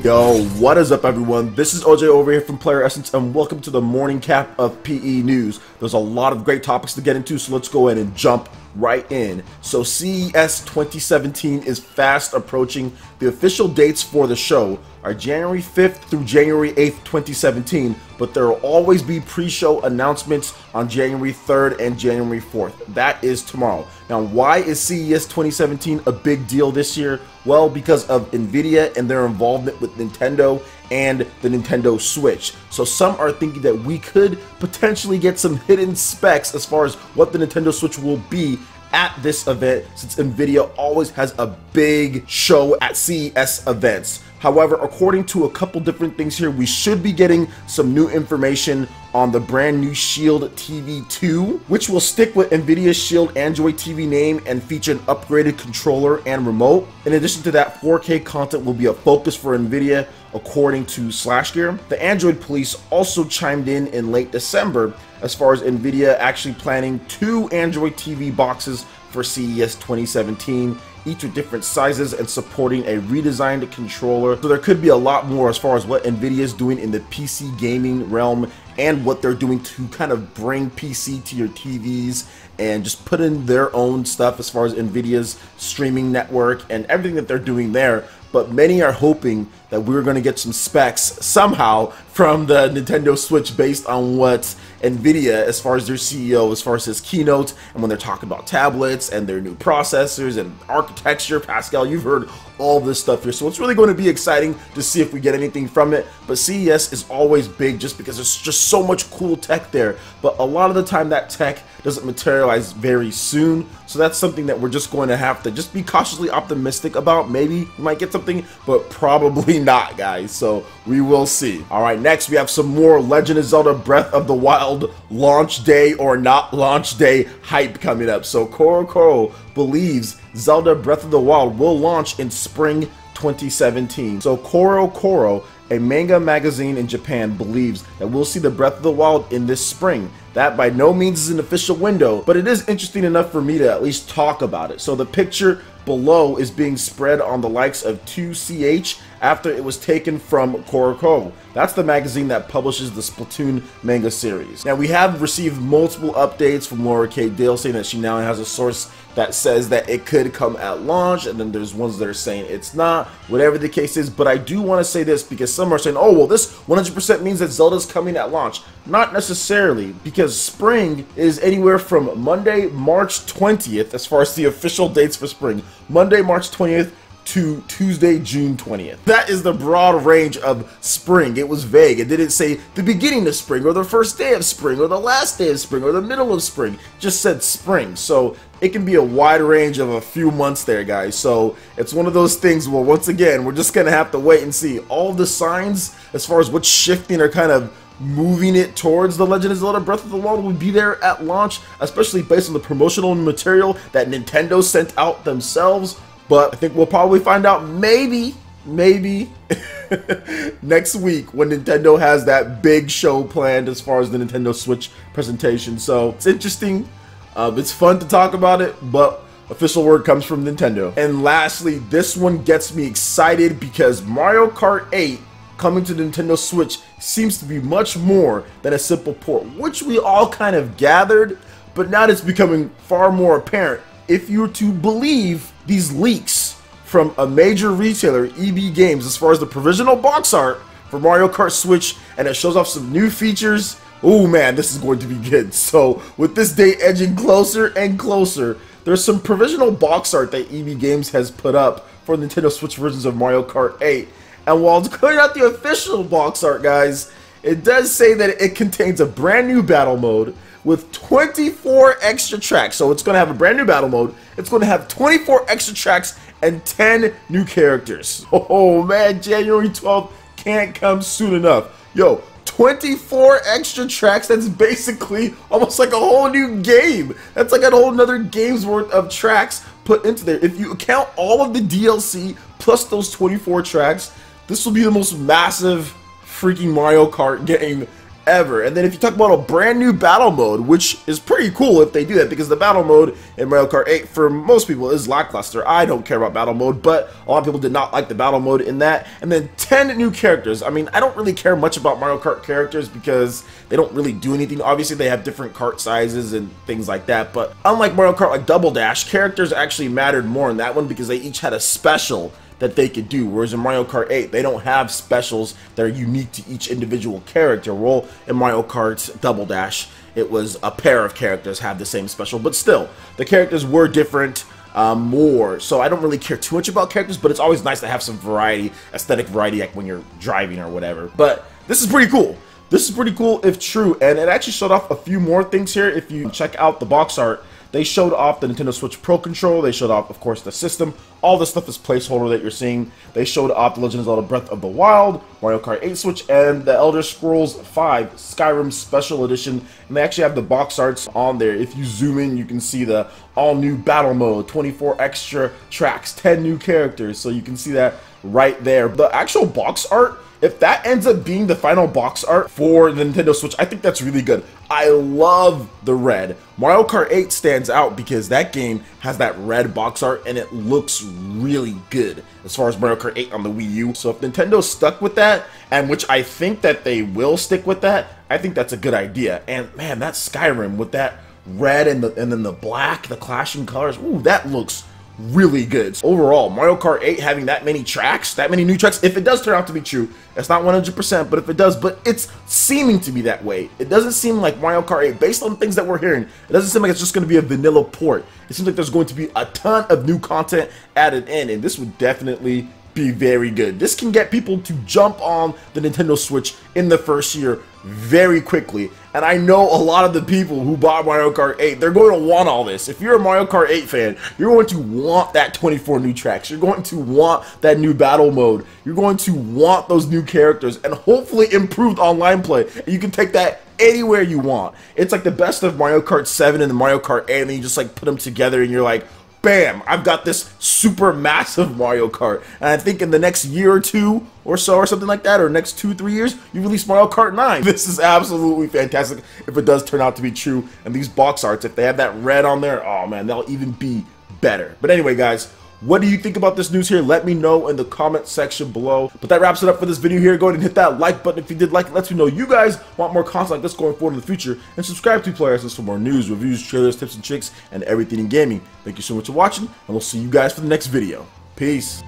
Yo, what is up everyone? This is OJ over here from PlayerEssence and welcome to the morning cap of PE News. There's a lot of great topics to get into, so let's go ahead and jump right in. So CES 2017 is fast approaching. The official dates for the show are January 5th through January 8th, 2017, but there will always be pre-show announcements on January 3rd and January 4th. That is tomorrow. Now, why is CES 2017 a big deal this year? Well, because of Nvidia and their involvement with Nintendo and the Nintendo Switch. So some are thinking that we could potentially get some hidden specs as far as what the Nintendo Switch will be at this event, since Nvidia always has a big show at CES events. However, according to a couple different things here, we should be getting some new information on the brand new Shield TV 2, which will stick with Nvidia's Shield Android TV name and feature an upgraded controller and remote. In addition to that, 4K content will be a focus for Nvidia, according to SlashGear. The Android police also chimed in late December as far as Nvidia actually planning 2 Android TV boxes for CES 2017, each with different sizes and supporting a redesigned controller. So there could be a lot more as far as what Nvidia is doing in the PC gaming realm and what they're doing to kind of bring PC to your TVs and just put in their own stuff as far as Nvidia's streaming network and everything that they're doing there. But many are hoping that we're going to get some specs somehow from the Nintendo Switch based on what Nvidia, as far as their CEO, as far as his keynote, and when they're talking about tablets and their new processors and architecture. Pascal, you've heard all this stuff here, so it's really going to be exciting to see if we get anything from it. But CES is always big just because there's just so much cool tech there, but a lot of the time that tech doesn't materialize very soon, so that's something that we're just going to have to just be cautiously optimistic about. Maybe we might get something, but probably not, guys, so we will see. Alright, next we have some more Legend of Zelda Breath of the Wild launch day or not launch day hype coming up. So CoroCoro believes Zelda Breath of the Wild will launch in spring 2017. So CoroCoro, a manga magazine in Japan, believes that we'll see the Breath of the Wild in this spring. That by no means is an official window, but it is interesting enough for me to at least talk about it. So the picture below is being spread on the likes of 2CH after it was taken from CoroCoro. That's the magazine that publishes the Splatoon manga series. Now, we have received multiple updates from Laura K. Dale saying that she now has a source that says that it could come at launch, and then there's ones that are saying it's not, whatever the case is. But I do want to say this because some are saying, oh, well, this 100% means that Zelda's coming at launch. Not necessarily, because spring is anywhere from Monday, March 20th, as far as the official dates for spring, Monday, March 20th, to Tuesday, June 20th. That is the broad range of spring. It was vague. It didn't say the beginning of spring or the first day of spring or the last day of spring or the middle of spring. It just said spring. So it can be a wide range of a few months there, guys. So it's one of those things where, once again, we're just gonna have to wait and see. All the signs as far as what's shifting are kind of moving it towards the Legend of Zelda Breath of the Wild will be there at launch, especially based on the promotional material that Nintendo sent out themselves. But I think we'll probably find out maybe next week when Nintendo has that big show planned as far as the Nintendo Switch presentation. So it's interesting. It's fun to talk about it, but official word comes from Nintendo. And lastly, this one gets me excited because Mario Kart 8 coming to the Nintendo Switch seems to be much more than a simple port, which we all kind of gathered, but now it's becoming far more apparent if you were to believe these leaks from a major retailer, EB Games, as far as the provisional box art for Mario Kart Switch, and it shows off some new features. Oh man, this is going to be good. So with this date edging closer and closer, there's some provisional box art that EB Games has put up for Nintendo Switch versions of Mario Kart 8. And while it's clearly not the official box art, guys, it does say that it contains a brand new battle mode with 24 extra tracks. So it's going to have a brand new battle mode, it's going to have 24 extra tracks, and 10 new characters. Oh man, January 12th can't come soon enough. Yo, 24 extra tracks, that's basically almost like a whole new game. That's like a whole nother game's worth of tracks put into there. If you count all of the DLC plus those 24 tracks, this will be the most massive freaking Mario Kart game ever. And then if you talk about a brand new battle mode, which is pretty cool if they do that, because the battle mode in Mario Kart 8 for most people is lackluster. I don't care about battle mode, but a lot of people did not like the battle mode in that. And then 10 new characters. I mean, I don't really care much about Mario Kart characters because they don't really do anything. Obviously, they have different kart sizes and things like that, but unlike Mario Kart like Double Dash, characters actually mattered more in that one because they each had a special that they could do, whereas in Mario Kart 8 they don't have specials that are unique to each individual character. Well, in Mario Kart Double Dash it was a pair of characters have the same special, but still the characters were different more, so I don't really care too much about characters, but it's always nice to have some variety, aesthetic variety, like when you're driving or whatever. But this is pretty cool. This is pretty cool if true, and it actually showed off a few more things here. If you check out the box art, they showed off the Nintendo Switch Pro Controller, they showed off, of course, the system. All this stuff is placeholder that you're seeing. They showed off the Legend of Zelda Breath of the Wild, Mario Kart 8 Switch, and the Elder Scrolls V Skyrim Special Edition. And they actually have the box arts on there. If you zoom in, you can see the all-new battle mode, 24 extra tracks, 10 new characters. So you can see that right there. The actual box art, if that ends up being the final box art for the Nintendo Switch, I think that's really good. I love the red. Mario Kart 8 stands out because that game has that red box art and it looks really good as far as Mario Kart 8 on the Wii U. So if Nintendo stuck with that, and which I think that they will stick with that, I think that's a good idea. And man, that Skyrim with that red and then the black, the clashing colors, ooh, that looks really good. So overall, Mario Kart 8 having that many tracks, that many new tracks, if it does turn out to be true, it's not 100%, but if it does, but it's seeming to be that way. It doesn't seem like Mario Kart 8, based on things that we're hearing, it doesn't seem like it's just going to be a vanilla port. It seems like there's going to be a ton of new content added in, and this would definitely be very good. This can get people to jump on the Nintendo Switch in the first year very quickly, and I know a lot of the people who bought Mario Kart 8, they're going to want all this. If you're a Mario Kart 8 fan, you're going to want that 24 new tracks, you're going to want that new battle mode, you're going to want those new characters, and hopefully improved online play, and you can take that anywhere you want. It's like the best of Mario Kart 7 and the Mario Kart 8, and then you just like put them together and you're like, bam, I've got this super massive Mario Kart. And I think in the next year or two or so or something like that, or next 2-3 years, you release Mario Kart 9. This is absolutely fantastic if it does turn out to be true. And these box arts, if they have that red on there, oh man, they'll even be better. But anyway, guys, what do you think about this news here? Let me know in the comment section below. But that wraps it up for this video here. Go ahead and hit that like button if you did like it. Lets me know you guys want more content like this going forward in the future. And subscribe to PlayerEssence for more news, reviews, trailers, tips, and tricks, and everything in gaming. Thank you so much for watching, and we'll see you guys for the next video. Peace.